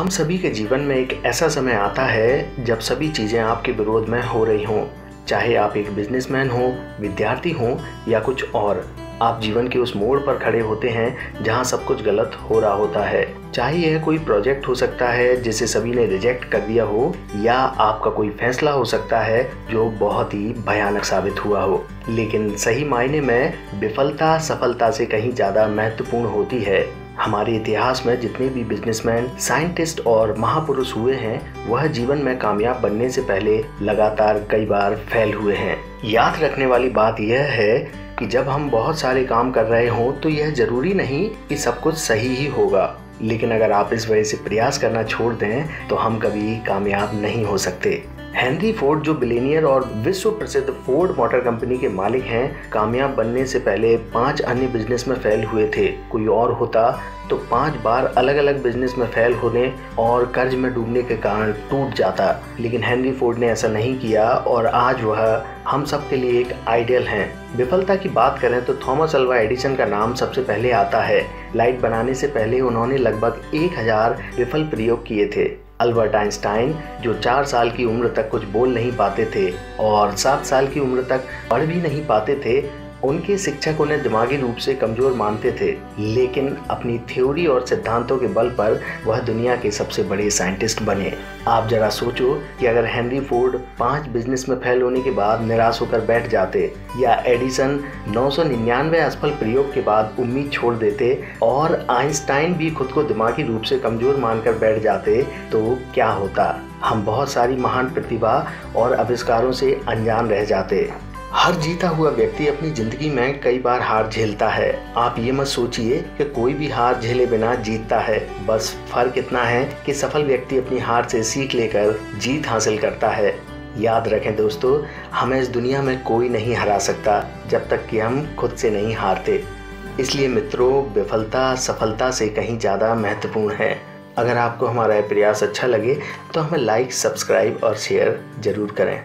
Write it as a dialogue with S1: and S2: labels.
S1: हम सभी के जीवन में एक ऐसा समय आता है जब सभी चीज़ें आपके विरोध में हो रही हों। चाहे आप एक बिजनेसमैन हो, विद्यार्थी हो या कुछ और, आप जीवन के उस मोड़ पर खड़े होते हैं जहां सब कुछ गलत हो रहा होता है। चाहे यह कोई प्रोजेक्ट हो सकता है जिसे सभी ने रिजेक्ट कर दिया हो, या आपका कोई फैसला हो सकता है जो बहुत ही भयानक साबित हुआ हो। लेकिन सही मायने में विफलता सफलता से कहीं ज़्यादा महत्वपूर्ण होती है। हमारे इतिहास में जितने भी बिजनेसमैन, साइंटिस्ट और महापुरुष हुए हैं, वह जीवन में कामयाब बनने से पहले लगातार कई बार फेल हुए हैं। याद रखने वाली बात यह है कि जब हम बहुत सारे काम कर रहे हों तो यह जरूरी नहीं कि सब कुछ सही ही होगा, लेकिन अगर आप इस वजह से प्रयास करना छोड़ दें तो हम कभी कामयाब नहीं हो सकते। हेनरी फोर्ड, जो बिलियनियर और विश्व प्रसिद्ध फोर्ड मोटर कंपनी के मालिक हैं, कामयाब बनने से पहले 5 अन्य बिजनेस में फेल हुए थे। कोई और होता तो 5 बार अलग अलग बिजनेस में फेल होने और कर्ज में डूबने के कारण टूट जाता, लेकिन हेनरी फोर्ड ने ऐसा नहीं किया और आज वह हम सब के लिए एक आइडियल हैं। विफलता की बात करें तो थॉमस अल्वा एडिसन का नाम सबसे पहले आता है। लाइट बनाने से पहले उन्होंने लगभग 1000 विफल प्रयोग किए थे। अल्बर्ट आइंस्टाइन, जो 4 साल की उम्र तक कुछ बोल नहीं पाते थे और 7 साल की उम्र तक पढ़ भी नहीं पाते थे, उनके शिक्षक उन्हें दिमागी रूप से कमजोर मानते थे, लेकिन अपनी थ्योरी और सिद्धांतों के बल पर वह दुनिया के सबसे बड़े साइंटिस्ट बने। आप जरा सोचो कि अगर हेनरी फोर्ड 5 बिजनेस में फेल होने के बाद निराश होकर बैठ जाते, या एडिसन 999 असफल प्रयोग के बाद उम्मीद छोड़ देते, और आइंस्टाइन भी खुद को दिमागी रूप से कमजोर मानकर बैठ जाते, तो क्या होता? हम बहुत सारी महान प्रतिभा और आविष्कारों से अनजान रह जाते। हर जीता हुआ व्यक्ति अपनी जिंदगी में कई बार हार झेलता है। आप ये मत सोचिए कि कोई भी हार झेले बिना जीतता है। बस फर्क इतना है कि सफल व्यक्ति अपनी हार से सीख लेकर जीत हासिल करता है। याद रखें दोस्तों, हमें इस दुनिया में कोई नहीं हरा सकता जब तक कि हम खुद से नहीं हारते। इसलिए मित्रों, विफलता सफलता से कहीं ज़्यादा महत्वपूर्ण है। अगर आपको हमारा प्रयास अच्छा लगे तो हमें लाइक, सब्सक्राइब और शेयर जरूर करें।